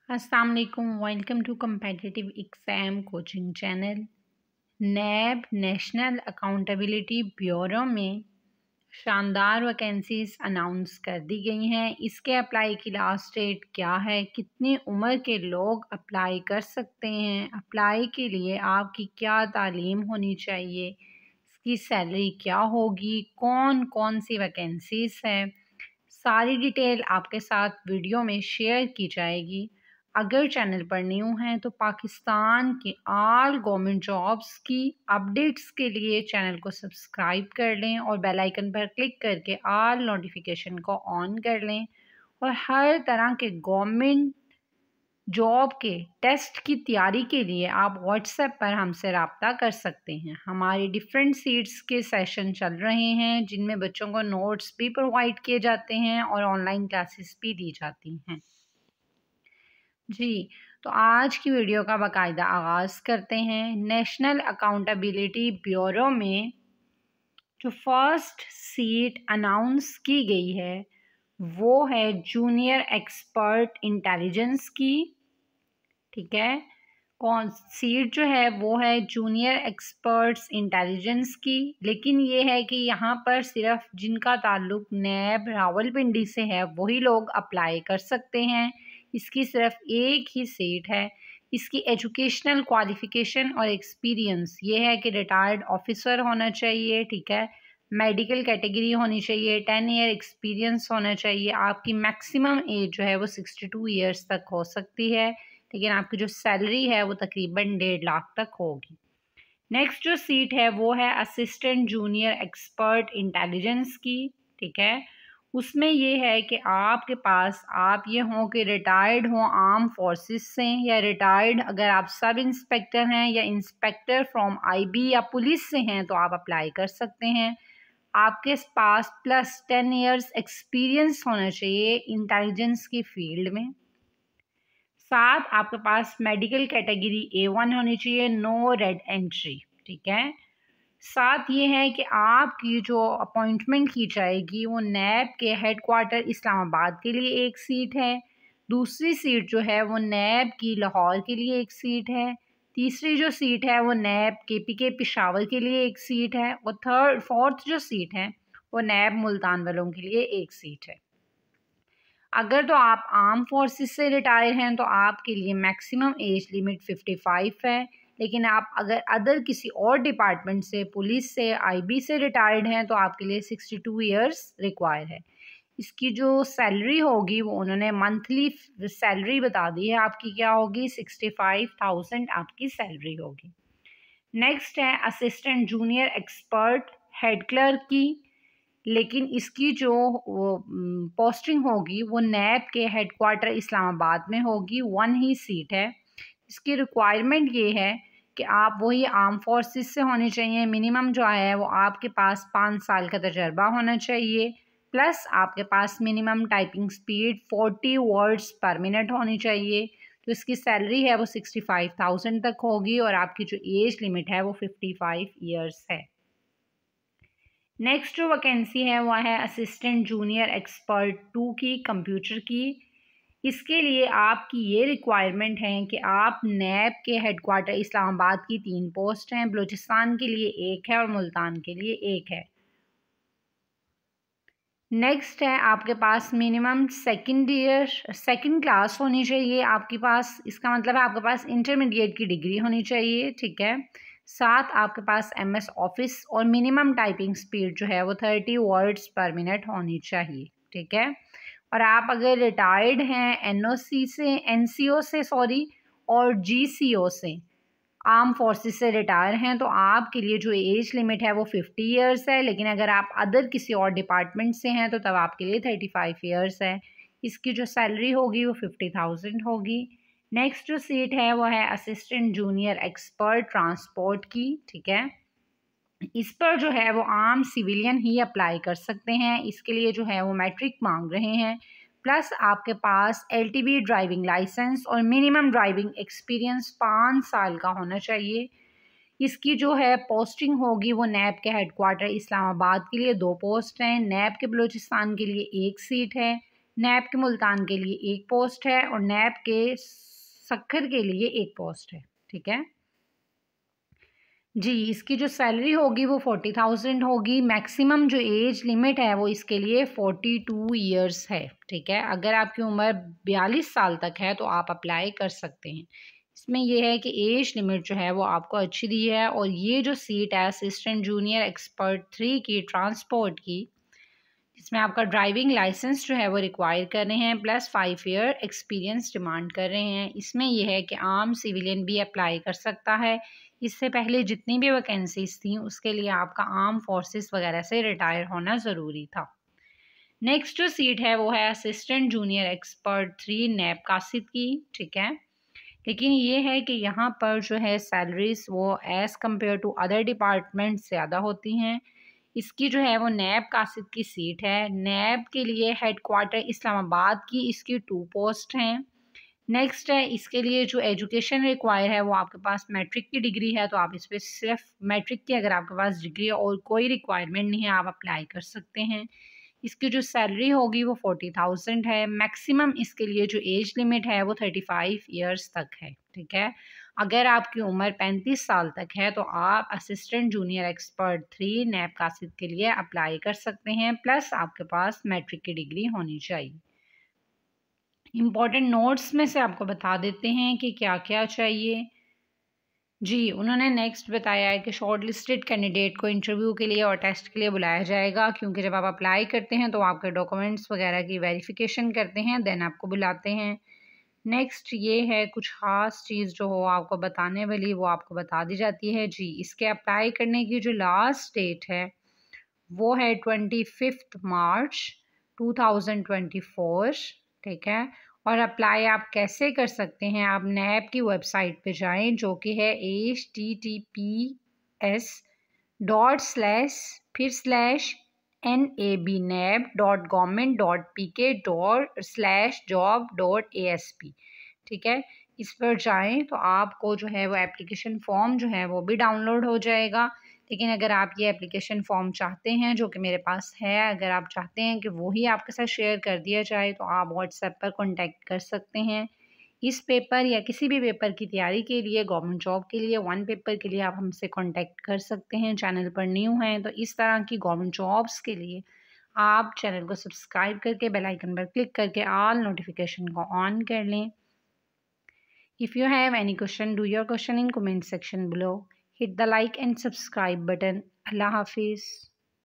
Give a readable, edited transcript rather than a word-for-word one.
अस्सलाम वालेकुम। Welcome to competitive exam coaching channel. NAB National Accountability Bureau में शानदार वैकेंसीज़ अनाउंस कर दी गई हैं। इसके अप्लाई की लास्ट डेट क्या है, कितनी उम्र के लोग अप्लाई कर सकते हैं, अप्लाई के लिए आपकी क्या तालीम होनी चाहिए, इसकी सैलरी क्या होगी, कौन कौन सी वैकेंसीज़ है, सारी डिटेल आपके साथ वीडियो में शेयर की जाएगी। अगर चैनल पर न्यू हैं तो पाकिस्तान की ऑल गवर्नमेंट जॉब्स की अपडेट्स के लिए चैनल को सब्सक्राइब कर लें और बेल आइकन पर क्लिक करके ऑल नोटिफिकेशन को ऑन कर लें। और हर तरह के गवर्नमेंट जॉब के टेस्ट की तैयारी के लिए आप व्हाट्सएप पर हमसे रब्ता कर सकते हैं। हमारी डिफरेंट सीट्स के सेशन चल रहे हैं जिनमें बच्चों को नोट्स भी प्रोवाइड किए जाते हैं और ऑनलाइन क्लासेस भी दी जाती हैं। जी, तो आज की वीडियो का बाकायदा आगाज़ करते हैं। नेशनल अकाउंटेबिलिटी ब्यूरो में जो फर्स्ट सीट अनाउंस की गई है वो है जूनियर एक्सपर्ट इंटेलिजेंस की। ठीक है, कौन सीट जो है वो है जूनियर एक्सपर्ट्स इंटेलिजेंस की। लेकिन ये है कि यहाँ पर सिर्फ जिनका ताल्लुक नैब रावलपिंडी से है वही लोग अप्लाई कर सकते हैं। इसकी सिर्फ एक ही सीट है। इसकी एजुकेशनल क्वालिफ़िकेशन और एक्सपीरियंस ये है कि रिटायर्ड ऑफिसर होना चाहिए। ठीक है, मेडिकल कैटेगरी होनी चाहिए, 10 ईयर एक्सपीरियंस होना चाहिए। आपकी मैक्सिमम एज जो है वो 62 ईयर्स तक हो सकती है, लेकिन आपकी जो सैलरी है वो तकरीबन 1.5 लाख तक होगी। नेक्स्ट जो सीट है वो है असिस्टेंट जूनियर एक्सपर्ट इंटेलिजेंस की। ठीक है, उसमें ये है कि आपके पास आप ये हों कि रिटायर्ड हों आर्म फोर्सेस से, या रिटायर्ड अगर आप सब इंस्पेक्टर हैं या इंस्पेक्टर फ्रॉम आईबी या पुलिस से हैं तो आप अप्लाई कर सकते हैं। आपके पास प्लस 10 ईयर्स एक्सपीरियंस होना चाहिए इंटेलिजेंस की फील्ड में। साथ आपके पास मेडिकल कैटेगरी A1 होनी चाहिए, नो रेड एंट्री। ठीक है, साथ ये है कि आपकी जो अपॉइंटमेंट की जाएगी वो नैब के हेडक्वार्टर इस्लामाबाद के लिए एक सीट है, दूसरी सीट जो है वो नैब की लाहौर के लिए एक सीट है, तीसरी जो सीट है वो नैब KPK पेशावर के लिए एक सीट है, और फोर्थ जो सीट है वो नैब मुल्तान वालों के लिए एक सीट है। अगर तो आप आर्म फोर्सेस से रिटायर हैं तो आपके लिए मैक्सिमम एज लिमिट 55 है, लेकिन आप अगर अदर किसी और डिपार्टमेंट से, पुलिस से, आईबी से रिटायर्ड हैं तो आपके लिए 62 ईयर्स रिक्वायर है। इसकी जो सैलरी होगी वो उन्होंने मंथली सैलरी बता दी है, आपकी क्या होगी, 65,000 आपकी सैलरी होगी। नेक्स्ट है assistant junior expert head clerk की, लेकिन इसकी जो पोस्टिंग होगी वो नैब के हेडक्वार्टर इस्लामाबाद में होगी, 1 ही सीट है। इसकी रिक्वायरमेंट ये है कि आप वही आर्म फोर्सेस से होनी चाहिए। मिनिमम जो है वो आपके पास 5 साल का तजर्बा होना चाहिए, प्लस आपके पास minimum typing speed 40 words per minute होनी चाहिए। तो इसकी सैलरी है वो 65,000 तक होगी और आपकी जो एज लिमिट है वो 55 ईयर्स है। नेक्स्ट जो वैकेंसी है वह है असिस्टेंट जूनियर एक्सपर्ट 2 की, कंप्यूटर की। इसके लिए आपकी ये रिक्वायरमेंट है कि आप नैब के हेडक्वार्टर इस्लामाबाद की 3 पोस्ट हैं, बलूचिस्तान के लिए 1 है और मुल्तान के लिए 1 है। नेक्स्ट है आपके पास मिनिमम सेकंड क्लास होनी चाहिए आपके पास, इसका मतलब है आपके पास इंटरमीडिएट की डिग्री होनी चाहिए। ठीक है, साथ आपके पास MS ऑफिस और मिनिमम टाइपिंग स्पीड जो है वो 30 वर्ड्स पर मिनट होनी चाहिए। ठीक है, और आप अगर रिटायर्ड हैं NOC से, NCO से सॉरी, और GCO से, आर्म फोर्सेस से रिटायर हैं तो आपके लिए जो एज लिमिट है वो 50 ईयर्स है, लेकिन अगर आप अदर किसी और डिपार्टमेंट से हैं तो तब आपके लिए 35 ईयर्स है। इसकी जो सैलरी होगी वो 50,000 होगी। नेक्स्ट जो सीट है वो है असिस्टेंट जूनियर एक्सपर्ट ट्रांसपोर्ट की। ठीक है, इस पर जो है वो आम सिविलियन ही अप्लाई कर सकते हैं। इसके लिए जो है वो मैट्रिक मांग रहे हैं, प्लस आपके पास LTV ड्राइविंग लाइसेंस और मिनिमम ड्राइविंग एक्सपीरियंस 5 साल का होना चाहिए। इसकी जो है पोस्टिंग होगी वो नैब के हेडक्वार्टर इस्लामाबाद के लिए 2 पोस्ट हैं, नैब के बलूचिस्तान के लिए 1 सीट है। नैब के मुल्तान के लिए 1 पोस्ट है और नैब के सक्खर के लिए 1 पोस्ट है। ठीक है जी। इसकी जो सैलरी होगी वो 40,000 होगी। मैक्सिमम जो एज लिमिट है वो इसके लिए 42 ईयर्स है। ठीक है, अगर आपकी उम्र 42 साल तक है तो आप अप्लाई कर सकते हैं। इसमें यह है कि एज लिमिट जो है वो आपको अच्छी दी है। और ये जो सीट है असिस्टेंट जूनियर एक्सपर्ट 3 की ट्रांसपोर्ट की, इसमें आपका ड्राइविंग लाइसेंस जो है वो रिक्वायर कर रहे हैं, प्लस 5 ईयर एक्सपीरियंस डिमांड कर रहे हैं। इसमें यह है कि आम सिविलियन भी अप्लाई कर सकता है। इससे पहले जितनी भी वैकेंसीज थी उसके लिए आपका आर्म फोर्सेस वगैरह से रिटायर होना ज़रूरी था। नेक्स्ट जो सीट है वो है असिस्टेंट जूनियर एक्सपर्ट 3 नैब कासिद की। ठीक है, लेकिन ये है कि यहाँ पर जो है सैलरीज वो as compare to other department ज़्यादा होती हैं। इसकी जो है वो नैब कासिद की सीट है। नैब के लिए हेडक्वार्टर इस्लामाबाद की इसकी 2 पोस्ट हैं। नेक्स्ट है, इसके लिए जो एजुकेशन रिक्वायर है वो आपके पास मैट्रिक की डिग्री है, तो आप इस पर सिर्फ मैट्रिक की अगर आपके पास डिग्री है और कोई रिक्वायरमेंट नहीं है आप अप्लाई कर सकते हैं। इसकी जो सैलरी होगी वो 40,000 है। मैक्सिमम इसके लिए जो एज लिमिट है वो 35 ईयर्स तक है। ठीक है, अगर आपकी उम्र 35 साल तक है तो आप असिस्टेंट जूनियर एक्सपर्ट 3 नैब कासिद के लिए अप्लाई कर सकते हैं, प्लस आपके पास मैट्रिक की डिग्री होनी चाहिए। इम्पॉर्टेंट नोट्स में से आपको बता देते हैं कि क्या क्या चाहिए। जी, उन्होंने नेक्स्ट बताया है कि शॉर्ट लिस्टेड कैंडिडेट को इंटरव्यू के लिए और टेस्ट के लिए बुलाया जाएगा, क्योंकि जब आप अप्लाई करते हैं तो आपके डॉक्यूमेंट्स वगैरह की वेरिफिकेशन करते हैं, देन आपको बुलाते हैं। नेक्स्ट ये है कुछ ख़ास चीज़ जो हो आपको बताने वाली वो आपको बता दी जाती है। जी, इसके अप्लाई करने की जो लास्ट डेट है वो है 25 मार्च 2024। ठीक है, और अप्लाई आप कैसे कर सकते हैं, आप नैब की वेबसाइट पे जाएं जो कि है https://nabnab.government.pk/job.asp। ठीक है, इस पर जाएं तो आपको जो है वो एप्लीकेशन फॉर्म जो है वो भी डाउनलोड हो जाएगा। लेकिन अगर आप ये एप्लीकेशन फॉर्म चाहते हैं जो कि मेरे पास है, अगर आप चाहते हैं कि वही आपके साथ शेयर कर दिया जाए तो आप व्हाट्सएप पर कांटेक्ट कर सकते हैं। इस पेपर या किसी भी पेपर की तैयारी के लिए, गवर्नमेंट जॉब के लिए, 1 पेपर के लिए आप हमसे कांटेक्ट कर सकते हैं। चैनल पर न्यू हैं तो इस तरह की गवर्नमेंट जॉब्स के लिए आप चैनल को सब्सक्राइब करके बेल आइकन पर क्लिक करके ऑल नोटिफिकेशन को ऑन कर लें। If you have any question, do your question in comment section below. Hit the like and subscribe button. Allah Hafiz.